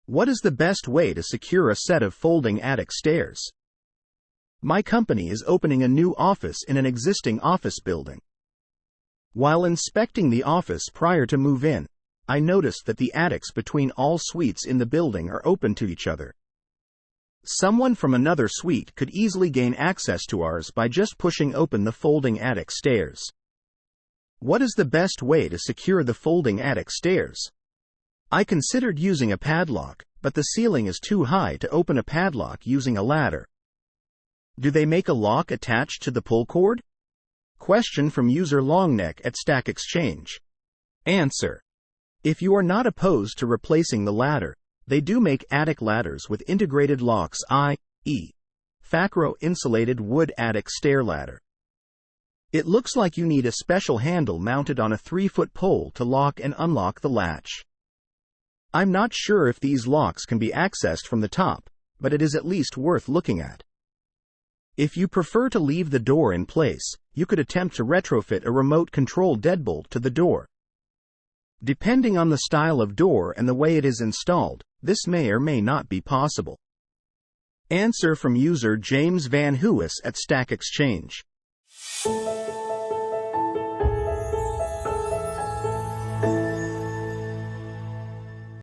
What is the best way to secure a set of folding attic stairs? My company is opening a new office in an existing office building. While inspecting the office prior to move-in, I noticed that the attics between all suites in the building are open to each other. Someone from another suite could easily gain access to ours by just pushing open the folding attic stairs. What is the best way to secure the folding attic stairs? I considered using a padlock, but the ceiling is too high to open a padlock using a ladder. Do they make a lock attached to the pull cord? Question from user Longneck at Stack Exchange. Answer: if you are not opposed to replacing the ladder, they do make attic ladders with integrated locks, i.e., Facro insulated wood attic stair ladder. It looks like you need a special handle mounted on a 3-foot pole to lock and unlock the latch. I'm not sure if these locks can be accessed from the top, but it is at least worth looking at. If you prefer to leave the door in place, you could attempt to retrofit a remote control deadbolt to the door. Depending on the style of door and the way it is installed, this may or may not be possible. Answer from user James Van Huis at Stack Exchange.